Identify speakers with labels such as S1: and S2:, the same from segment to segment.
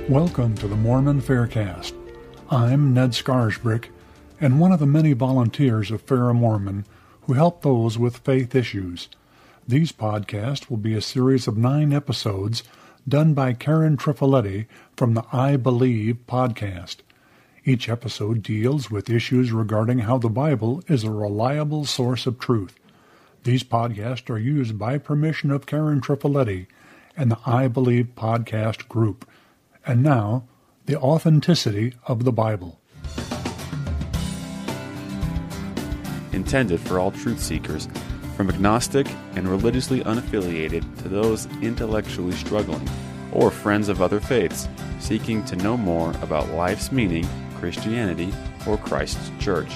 S1: Welcome to the Mormon Faircast. I'm Ned Scarsbrick, and one of the many volunteers of Fair Mormon who help those with faith issues. These podcasts will be a series of 9 episodes done by Karen Trifoletti from the I Believe podcast. Each episode deals with issues regarding how the Bible is a reliable source of truth. These podcasts are used by permission of Karen Trifoletti and the I Believe podcast group. And now, the authenticity of the Bible.
S2: Intended for all truth seekers, from agnostic and religiously unaffiliated to those intellectually struggling, or friends of other faiths seeking to know more about life's meaning, Christianity, or Christ's church.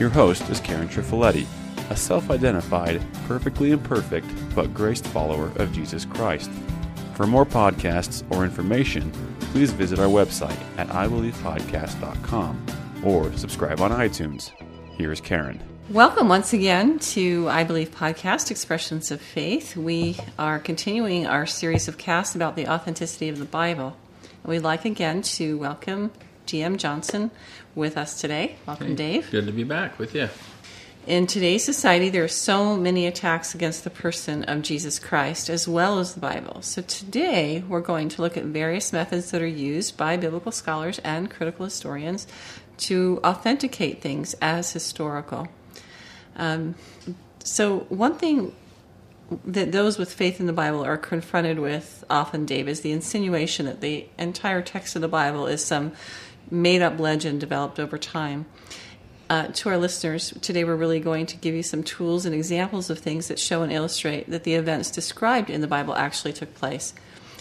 S2: Your host is Karen Trifoletti, a self-identified, perfectly imperfect, but graced follower of Jesus Christ. For more podcasts or information, please visit our website at ibelievepodcast.com or subscribe on iTunes. Here's Karen.
S3: Welcome once again to I Believe Podcast, Expressions of Faith. We are continuing our series of casts about the authenticity of the Bible. We'd like again to welcome G.M. Johnson with us today. Welcome, hey, Dave.
S4: Good to be back with you.
S3: In today's society, there are so many attacks against the person of Jesus Christ as well as the Bible. So today, we're going to look at various methods that are used by biblical scholars and critical historians to authenticate things as historical. So one thing that those with faith in the Bible are confronted with often, Dave, is the insinuation that the entire text of the Bible is some made-up legend developed over time. To our listeners, today we're really going to give you some tools and examples of things that show and illustrate that the events described in the Bible actually took place.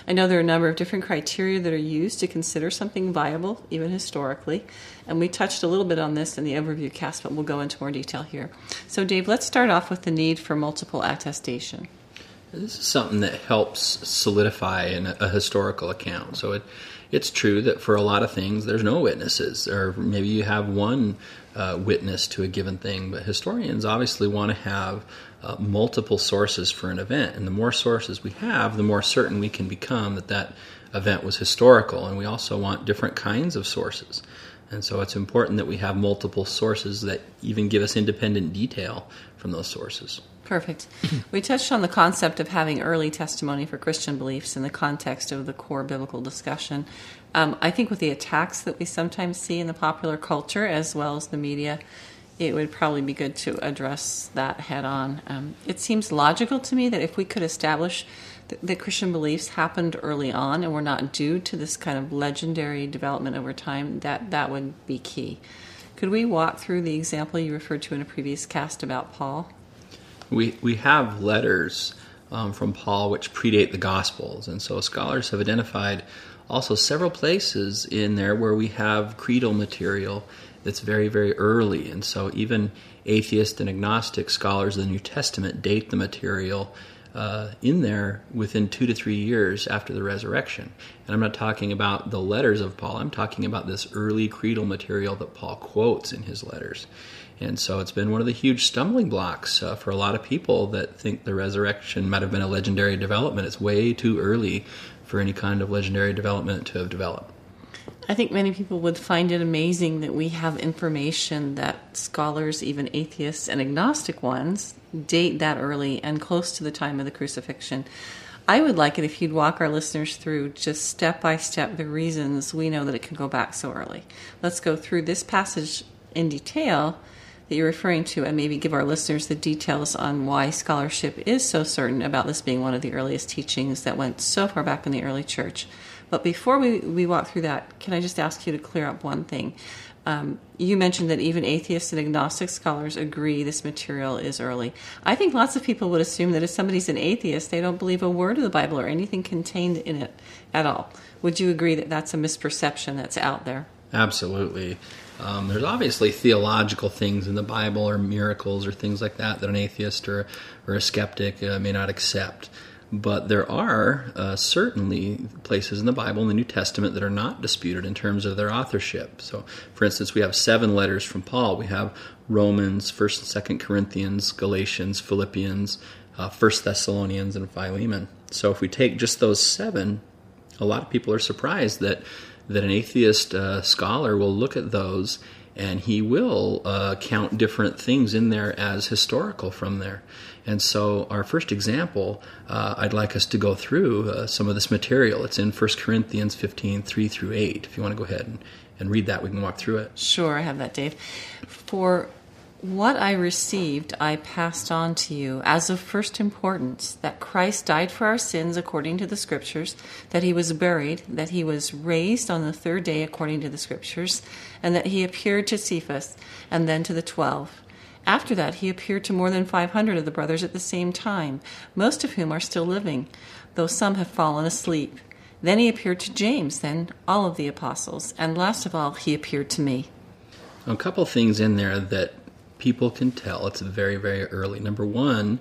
S3: I know there are a number of different criteria that are used to consider something viable, even historically, and we touched a little bit on this in the overview cast, but we'll go into more detail here. So, Dave, let's start off with the need for multiple attestation.
S4: This is something that helps solidify a historical account. So it's true that for a lot of things there's no witnesses, or maybe you have one witness to a given thing, but historians obviously want to have multiple sources for an event, and the more sources we have, the more certain we can become that that event was historical, and we also want different kinds of sources. And so it's important that we have multiple sources that even give us independent detail from those sources.
S3: Perfect. We touched on the concept of having early testimony for Christian beliefs in the context of the core biblical discussion. I think with the attacks that we sometimes see in the popular culture as well as the media, it would probably be good to address that head on. It seems logical to me that if we could establish that Christian beliefs happened early on and were not due to this kind of legendary development over time, that would be key. Could we walk through the example you referred to in a previous cast about Paul?
S4: We have letters from Paul which predate the Gospels, and so scholars have identified also several places in there where we have creedal material that's very, very early, and so even atheist and agnostic scholars of the New Testament date the material in there within 2 to 3 years after the resurrection. And I'm not talking about the letters of Paul, I'm talking about this early creedal material that Paul quotes in his letters. And so it's been one of the huge stumbling blocks for a lot of people that think the resurrection might have been a legendary development. It's way too early for any kind of legendary development to have developed.
S3: I think many people would find it amazing that we have information that scholars, even atheists and agnostic ones, date that early and close to the time of the crucifixion. I would like it if you'd walk our listeners through just step by step the reasons we know that it can go back so early. Let's go through this passage in detail that you're referring to and maybe give our listeners the details on why scholarship is so certain about this being one of the earliest teachings that went so far back in the early church. But before we walk through that, can I just ask you to clear up one thing? You mentioned that even atheists and agnostic scholars agree this material is early. I think lots of people would assume that if somebody's an atheist, they don't believe a word of the Bible or anything contained in it at all. Would you agree that that's a misperception that's out there?
S4: Absolutely. There's obviously theological things in the Bible or miracles or things like that an atheist or a skeptic may not accept. But there are certainly places in the Bible, in the New Testament, that are not disputed in terms of their authorship. So, for instance, we have 7 letters from Paul. We have Romans, 1st and 2nd Corinthians, Galatians, Philippians, 1 Thessalonians, and Philemon. So if we take just those 7 A lot of people are surprised that an atheist scholar will look at those and he will count different things in there as historical from there. And so our first example, I'd like us to go through some of this material. It's in 1 Corinthians 15, 3 through 8. If you want to go ahead and read that, we can walk through it.
S3: Sure, I have that, Dave. For what I received, I passed on to you as of first importance, that Christ died for our sins according to the Scriptures, that he was buried, that he was raised on the third day according to the Scriptures, and that he appeared to Cephas, and then to the 12. After that, he appeared to more than 500 of the brothers at the same time, most of whom are still living, though some have fallen asleep. Then he appeared to James, then all of the apostles, and last of all, he appeared to me.
S4: A couple things in there that people can tell it's very, very early. Number one,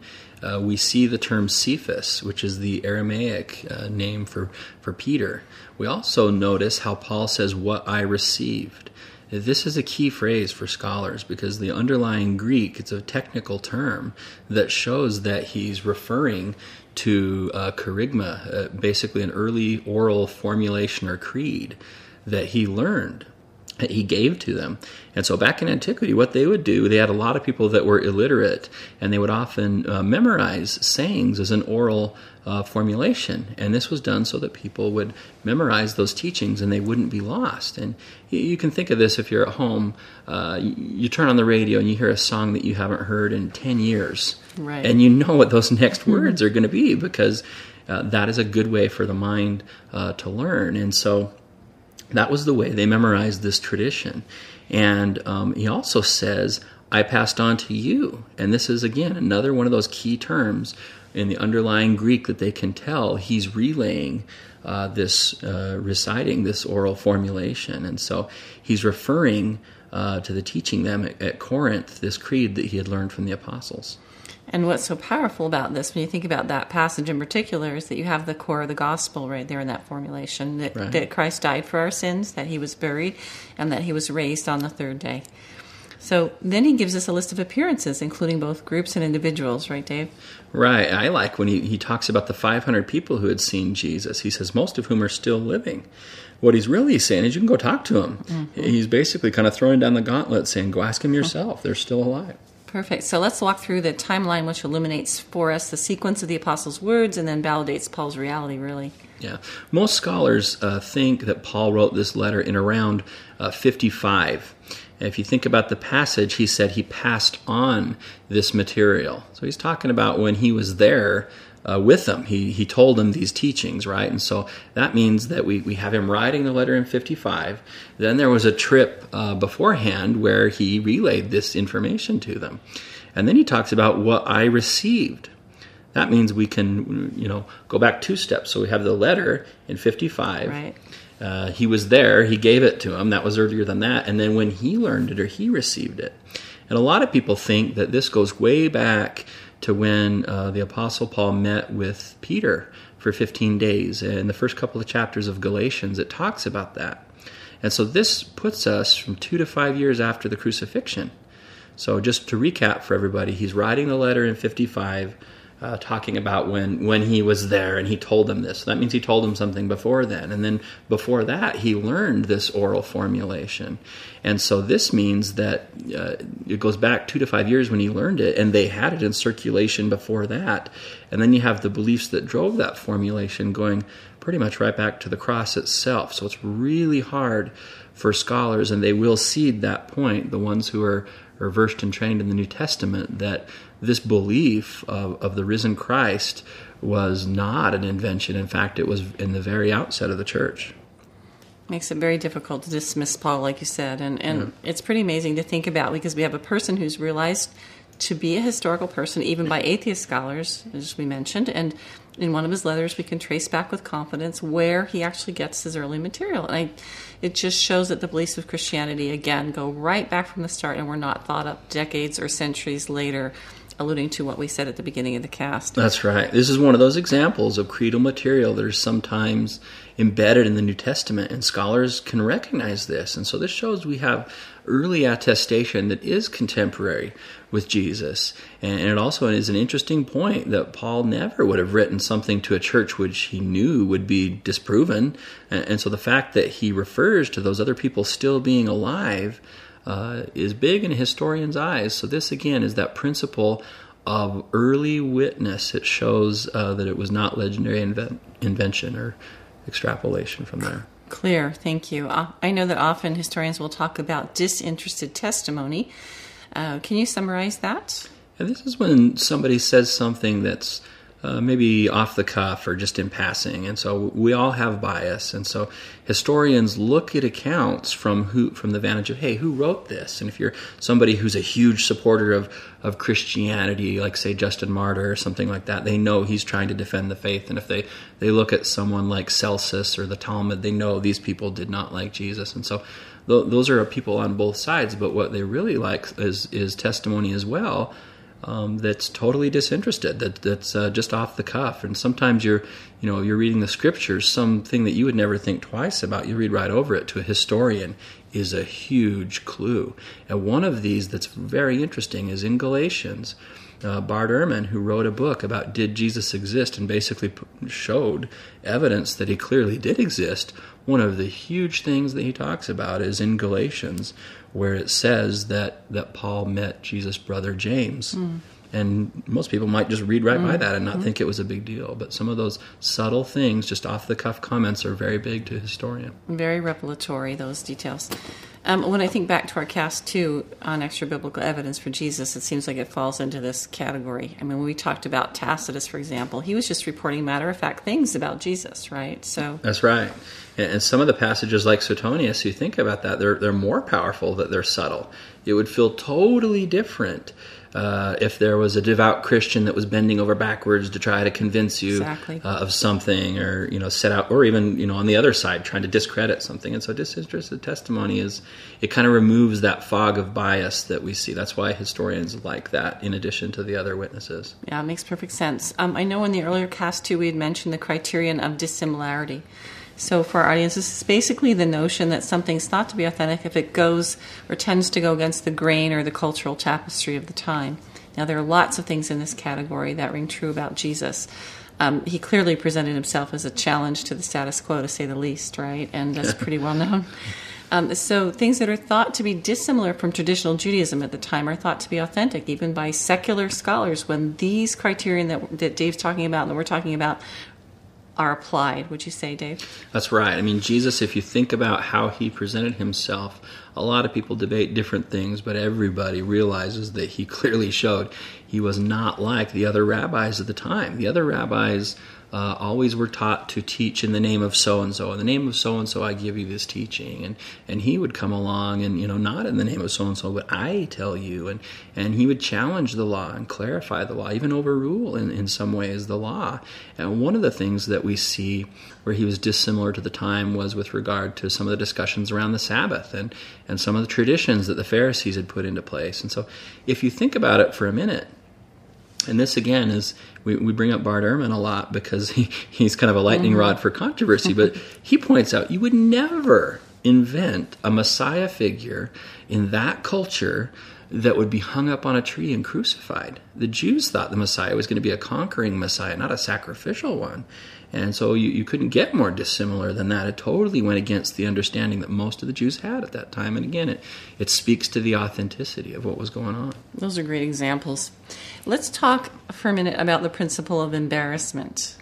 S4: we see the term Cephas, which is the Aramaic name for Peter. We also notice how Paul says, what I received. This is a key phrase for scholars because the underlying Greek, it's a technical term that shows that he's referring to kerygma, basically an early oral formulation or creed that he learned, that he gave to them. And so back in antiquity, what they would do, they had a lot of people that were illiterate, and they would often memorize sayings as an oral formulation. And this was done so that people would memorize those teachings and they wouldn't be lost. And you can think of this if you're at home, you turn on the radio and you hear a song that you haven't heard in 10 years.
S3: Right.
S4: And you know what those next words are going to be because that is a good way for the mind to learn. And so that was the way they memorized this tradition. And he also says, I passed on to you. And this is, again, another one of those key terms in the underlying Greek that they can tell he's relaying reciting this oral formulation. And so he's referring to the teaching them at Corinth, this creed that he had learned from the apostles.
S3: And what's so powerful about this, when you think about that passage in particular, is that you have the core of the gospel right there in that formulation, that Christ died for our sins, that he was buried, and that he was raised on the third day. So then he gives us a list of appearances, including both groups and individuals, right, Dave? Right.
S4: I like when he talks about the 500 people who had seen Jesus. He says most of whom are still living. What he's really saying is you can go talk to them. Mm-hmm. He's basically kind of throwing down the gauntlet, saying, go ask them yourself. They're still alive.
S3: Perfect. So let's walk through the timeline, which illuminates for us the sequence of the apostles' words and then validates Paul's reality, really.
S4: Yeah. Most scholars think that Paul wrote this letter in around 55. And if you think about the passage, he said he passed on this material. So he's talking about when he was there with them. He told them these teachings, right? And so that means that we have him writing the letter in 55. Then there was a trip beforehand where he relayed this information to them. And then he talks about what I received. That means we can, go back 2 steps. So we have the letter in 55.
S3: Right.
S4: He was there. He gave it to him. That was earlier than that. And then when he learned it or he received it. And a lot of people think that this goes way back to when the Apostle Paul met with Peter for 15 days. In the first couple of chapters of Galatians, it talks about that. And so this puts us from 2 to 5 years after the crucifixion. So just to recap for everybody, he's writing the letter in 55, talking about when he was there and he told them this. So that means he told them something before then. And then before that, he learned this oral formulation. And so this means that it goes back 2 to 5 years when he learned it, and they had it in circulation before that. And then you have the beliefs that drove that formulation going pretty much right back to the cross itself. So it's really hard for scholars, and they will cede that point, the ones who are versed and trained in the New Testament, that this belief of the risen Christ was not an invention. In fact, it was in the very outset of the church.
S3: Makes it very difficult to dismiss Paul, like you said. And It's pretty amazing to think about, because we have a person who's realized to be a historical person, even by atheist scholars, as we mentioned. And in one of his letters, we can trace back with confidence where he actually gets his early material. And it just shows that the beliefs of Christianity, again, go right back from the start and were not thought up decades or centuries later alluding to what we said at the beginning of the cast.
S4: That's right. This is one of those examples of creedal material that are sometimes embedded in the New Testament, and scholars can recognize this. And so this shows we have early attestation that is contemporary with Jesus. And it also is an interesting point that Paul never would have written something to a church which he knew would be disproven. And so the fact that he refers to those other people still being alive is big in a historian's eyes. So this, again, is that principle of early witness. It shows that it was not legendary invention or extrapolation from there.
S3: Clear, thank you. I know that often historians will talk about disinterested testimony. Can you summarize that?
S4: And this is when somebody says something that's maybe off the cuff or just in passing. And so we all have bias. And so historians look at accounts from the vantage of, hey, who wrote this? And if you're somebody who's a huge supporter of Christianity, like, say, Justin Martyr or something like that, they know he's trying to defend the faith. And if they look at someone like Celsus or the Talmud, they know these people did not like Jesus. And so those are people on both sides. But what they really like is testimony as well, that's totally disinterested, that's just off the cuff. And sometimes you're reading the scriptures, something that you would never think twice about, you read right over it. To a historian is a huge clue. And one of these that's very interesting is in Galatians. Bart Ehrman, who wrote a book about did Jesus exist and basically showed evidence that he clearly did exist, one of the huge things that he talks about is in Galatians, where it says that Paul met Jesus' brother James. And most people might just read right by that and not think it was a big deal. But some of those subtle things, just off-the-cuff comments, are very big to a historian.
S3: Very revelatory, those details. When I think back to our cast, too, on extra-biblical evidence for Jesus, it seems like it falls into this category. I mean, when we talked about Tacitus, for example, he was just reporting matter-of-fact things about Jesus, right? So
S4: that's right. And some of the passages like Suetonius, you think about that, they're more powerful, that they're subtle. It would feel totally different if there was a devout Christian that was bending over backwards to try to convince you of something, or set out, or even on the other side trying to discredit something. And so disinterested testimony it kind of removes that fog of bias that we see. That's why historians like that, in addition to the other witnesses.
S3: Yeah, it makes perfect sense. I know in the earlier cast too, we had mentioned the criterion of dissimilarity. So for our audience, this is basically the notion that something's thought to be authentic if it goes or tends to go against the grain or the cultural tapestry of the time. Now, there are lots of things in this category that ring true about Jesus. He clearly presented himself as a challenge to the status quo, to say the least, right? And that's pretty well known. So things that are thought to be dissimilar from traditional Judaism at the time are thought to be authentic, even by secular scholars, when these criterion that Dave's talking about and that we're talking about are applied. Would you say, Dave?
S4: That's right. I mean, Jesus, if you think about how he presented himself, a lot of people debate different things, but everybody realizes that he clearly showed he was not like the other rabbis of the time. The other rabbis always were taught to teach in the name of so-and-so. In the name of so-and-so, I give you this teaching. And he would come along and, not in the name of so-and-so, but I tell you. And he would challenge the law and clarify the law, even overrule in some ways the law. And one of the things that we see where he was dissimilar to the time was with regard to some of the discussions around the Sabbath and some of the traditions that the Pharisees had put into place. And so if you think about it for a minute, and this, again, is, we bring up Bart Ehrman a lot because he's kind of a lightning rod for controversy, but he points out you would never invent a Messiah figure in that culture that would be hung up on a tree and crucified. The Jews thought the Messiah was going to be a conquering Messiah, not a sacrificial one. And so you couldn't get more dissimilar than that. It totally went against the understanding that most of the Jews had at that time. And again, it speaks to the authenticity of what was going on.
S3: Those are great examples. Let's talk for a minute about the principle of embarrassment.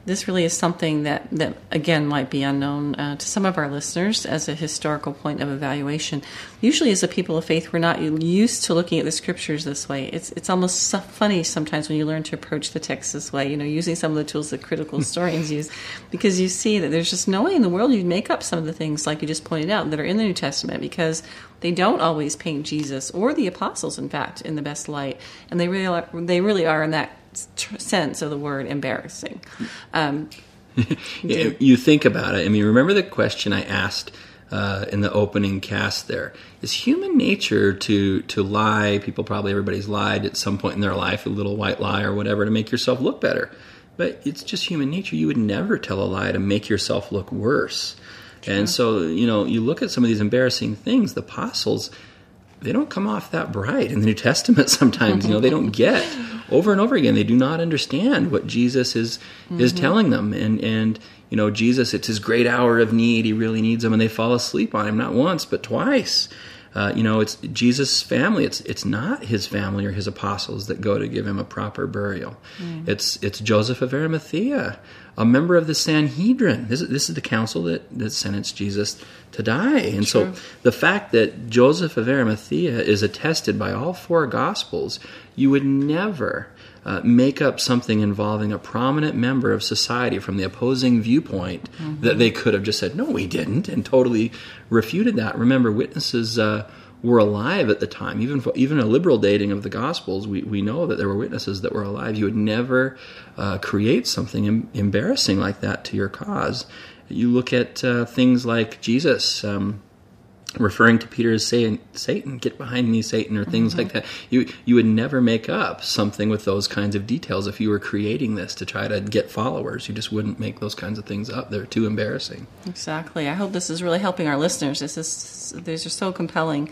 S3: This really is something that again, might be unknown to some of our listeners as a historical point of evaluation. Usually as a people of faith, we're not used to looking at the scriptures this way. It's almost funny sometimes when you learn to approach the text this way, using some of the tools that critical historians use, because you see that there's just no way in the world you'd make up some of the things, like you just pointed out, that are in the New Testament, because they don't always paint Jesus, or the apostles, in fact, in the best light. And they really are in that sense of the word embarrassing.
S4: You think about it. I mean, remember the question I asked in the opening cast there. It's human nature to lie. Everybody's lied at some point in their life, a little white lie or whatever, to make yourself look better. But it's just human nature. You would never tell a lie to make yourself look worse. True. And so, you look at some of these embarrassing things, the apostles, they don't come off that bright in the New Testament sometimes. They don't get over and over again. They do not understand what Jesus is telling them. And Jesus, it's his great hour of need. He really needs them. And they fall asleep on him, not once, but twice. It's Jesus' family. It's not his family or his apostles that go to give him a proper burial. It's Joseph of Arimathea, a member of the Sanhedrin. This is the council that sentenced Jesus to die. And
S3: True.
S4: so the fact that Joseph of Arimathea is attested by all four Gospels, you would never make up something involving a prominent member of society from the opposing viewpoint that they could have just said, no, we didn't, and totally refuted that. Remember, witnesses were alive at the time. Even a liberal dating of the Gospels, we know that there were witnesses that were alive. You would never create something embarrassing like that to your cause. You look at things like Jesus referring to Peter as saying, Satan, get behind me, Satan, or things like that. You would never make up something with those kinds of details if you were creating this to try to get followers. You just wouldn't make those kinds of things up. They're too embarrassing.
S3: Exactly. I hope this is really helping our listeners. These are so compelling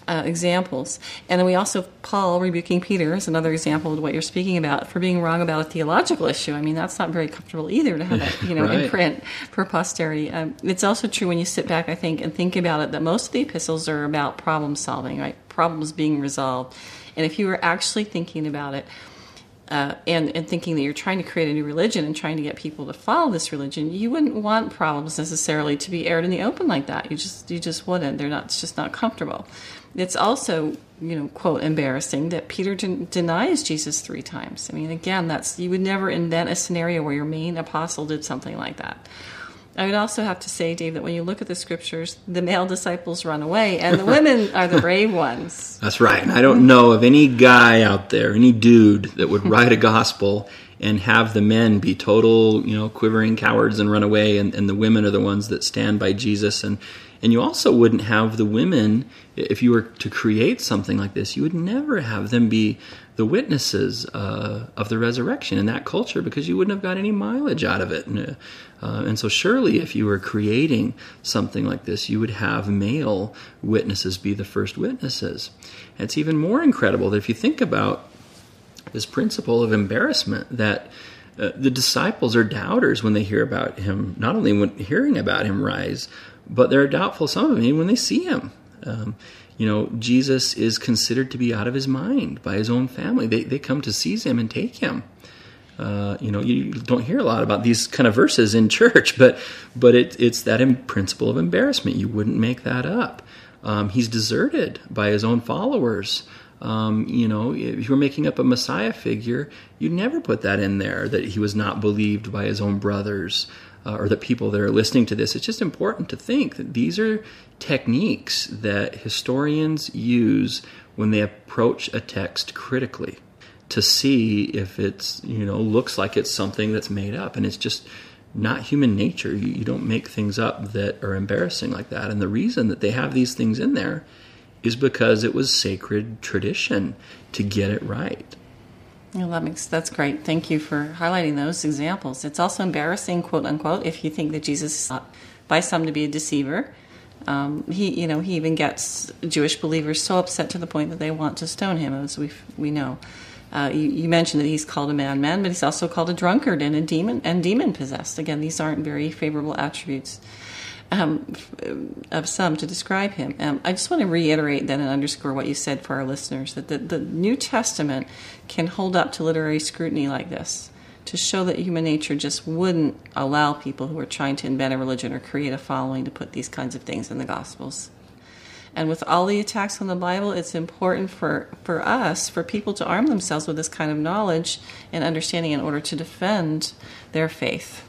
S3: examples. And then we also, Paul rebuking Peter is another example of what you're speaking about for being wrong about a theological issue. I mean, that's not very comfortable either to have that,
S4: Right.
S3: in print for posterity. It's also true when you sit back, I think, and think about it, that most of the epistles are about problem solving, right? Problems being resolved. And if you were actually thinking about it, and thinking that you're trying to create a new religion and trying to get people to follow this religion, you wouldn't want problems necessarily to be aired in the open like that. You just wouldn't. It's just not comfortable. It's also, quote, embarrassing that Peter denies Jesus 3 times. I mean, again, you would never invent a scenario where your main apostle did something like that. I would also have to say, Dave, that when you look at the scriptures, the male disciples run away, and the women are the brave ones.
S4: That's right. And I don't know of any guy out there, any dude, that would write a gospel and have the men be total, quivering cowards and run away, and the women are the ones that stand by Jesus. And you also wouldn't have the women, if you were to create something like this, you would never have them be the witnesses of the resurrection in that culture, because you wouldn't have got any mileage out of it. And so surely if you were creating something like this, you would have male witnesses be the first witnesses. And it's even more incredible that if you think about this principle of embarrassment, that the disciples are doubters when they hear about him, not only when hearing about him rise, but they're doubtful, some of them, even when they see him. Jesus is considered to be out of his mind by his own family. They come to seize him and take him. You don't hear a lot about these kind of verses in church, but it's that principle of embarrassment. You wouldn't make that up. He's deserted by his own followers. If you're making up a Messiah figure, you'd never put that in there, that he was not believed by his own brothers, or the people that are listening to this. It's just important to think that these are techniques that historians use when they approach a text critically to see if it's, looks like it's something that's made up. And it's just not human nature. You don't make things up that are embarrassing like that. And the reason that they have these things in there is because it was sacred tradition to get it right.
S3: Well, that's great. Thank you for highlighting those examples. It's also embarrassing, quote unquote, if you think that Jesus is thought by some to be a deceiver. He even gets Jewish believers so upset to the point that they want to stone him, as we know. You mentioned that he's called a madman, but he's also called a drunkard and a demon possessed. Again, these aren't very favorable attributes of some to describe him. I just want to reiterate then and underscore what you said for our listeners, that the New Testament can hold up to literary scrutiny like this to show that human nature just wouldn't allow people who are trying to invent a religion or create a following to put these kinds of things in the Gospels. And with all the attacks on the Bible, it's important for people to arm themselves with this kind of knowledge and understanding in order to defend their faith.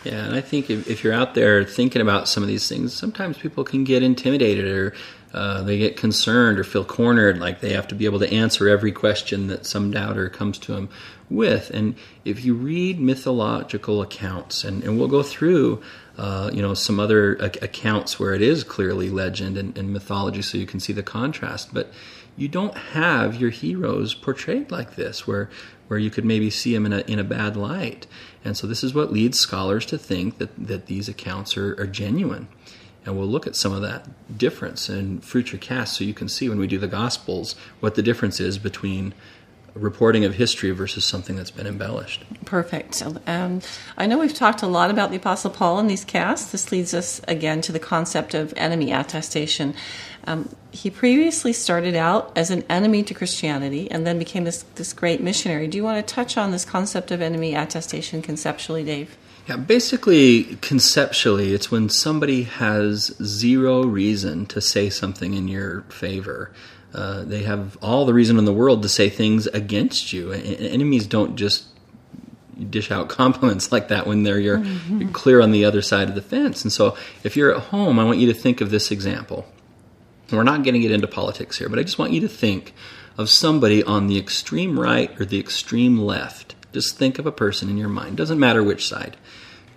S4: Yeah, and I think if you're out there thinking about some of these things, sometimes people can get intimidated or They get concerned or feel cornered, like they have to be able to answer every question that some doubter comes to them with. And if you read mythological accounts, and we'll go through some other accounts where it is clearly legend and mythology, so you can see the contrast, but you don't have your heroes portrayed like this, where you could maybe see them in a bad light. And so this is what leads scholars to think that these accounts are genuine. And we'll look at some of that difference in future casts, so you can see when we do the Gospels what the difference is between reporting of history versus something that's been embellished.
S3: Perfect. I know we've talked a lot about the Apostle Paul in these casts. This leads us again to the concept of enemy attestation. He previously started out as an enemy to Christianity and then became this great missionary. Do you want to touch on this concept of enemy attestation conceptually, Dave?
S4: Yeah, basically, conceptually, it's when somebody has zero reason to say something in your favor. They have all the reason in the world to say things against you. Enemies don't just dish out compliments like that when you're clear on the other side of the fence. And so if you're at home, I want you to think of this example. We're not getting it into politics here, but I just want you to think of somebody on the extreme right or the extreme left. Just think of a person in your mind. Doesn't matter which side.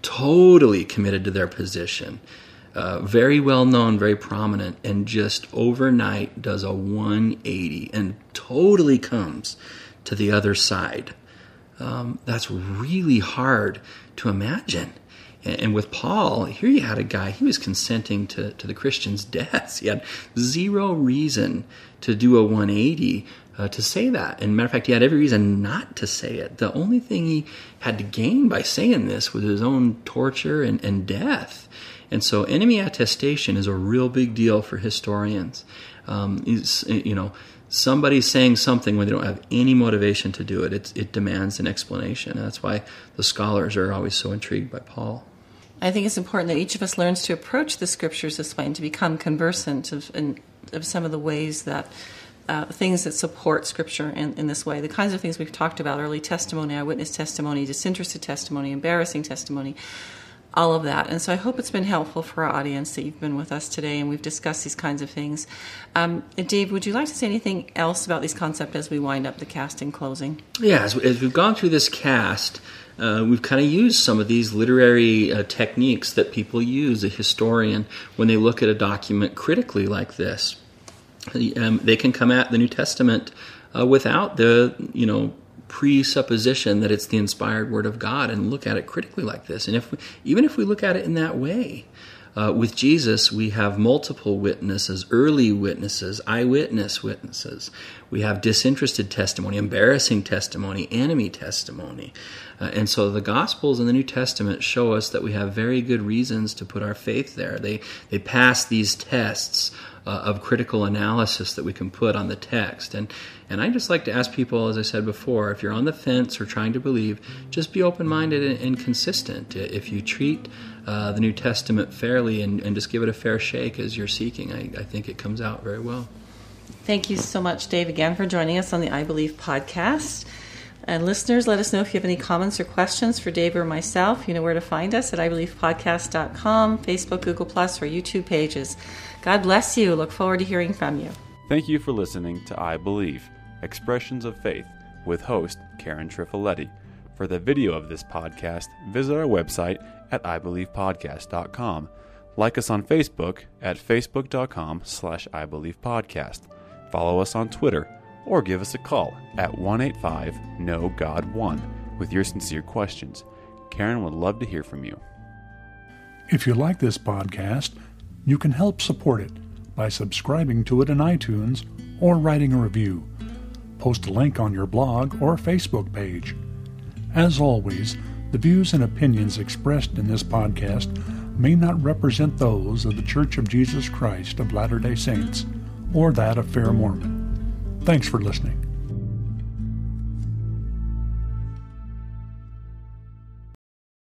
S4: Totally committed to their position. Very well known, very prominent, and just overnight does a 180 and totally comes to the other side. That's really hard to imagine. And with Paul, here you had a guy, he was consenting to the Christians' deaths. He had zero reason to do a 180 to say that. And matter of fact, he had every reason not to say it. The only thing he had to gain by saying this was his own torture and death. And so enemy attestation is a real big deal for historians. Somebody's saying something when they don't have any motivation to do it. It demands an explanation. And that's why the scholars are always so intrigued by Paul.
S3: I think it's important that each of us learns to approach the Scriptures this way and to become conversant of some of the ways that things that support Scripture in this way. The kinds of things we've talked about, early testimony, eyewitness testimony, disinterested testimony, embarrassing testimony, all of that. And so I hope it's been helpful for our audience that you've been with us today and we've discussed these kinds of things. Dave, would you like to say anything else about these concepts as we wind up the cast in closing?
S4: Yeah, as we've gone through this cast, we've kind of used some of these literary techniques that people use, a historian, when they look at a document critically like this. They can come at the New Testament without the, presupposition that it's the inspired Word of God and look at it critically like this. And even if we look at it in that way, with Jesus, we have multiple witnesses, early witnesses, eyewitness witnesses. We have disinterested testimony, embarrassing testimony, enemy testimony. And so the Gospels and the New Testament show us that we have very good reasons to put our faith there. They pass these tests of critical analysis that we can put on the text. And I just like to ask people, as I said before, if you're on the fence or trying to believe, just be open-minded and consistent. If you treat the New Testament fairly and just give it a fair shake as you're seeking, I think it comes out very well.
S3: Thank you so much, Dave, again for joining us on the I Believe podcast. And listeners, let us know if you have any comments or questions for Dave or myself. You know where to find us at IBelievePodcast.com, Facebook, Google+, or YouTube pages. God bless you. Look forward to hearing from you.
S2: Thank you for listening to I Believe, Expressions of Faith, with host Karen Trifoletti. For the video of this podcast, visit our website at IBelievePodcast.com. Like us on Facebook at Facebook.com/IBelievePodcast. Follow us on Twitter, or give us a call at 1-855-KNOW-GOD-1 with your sincere questions. Karen would love to hear from you.
S1: If you like this podcast, you can help support it by subscribing to it in iTunes or writing a review. Post a link on your blog or Facebook page. As always, the views and opinions expressed in this podcast may not represent those of the Church of Jesus Christ of Latter-day Saints or that of Fair Mormon. Thanks for listening.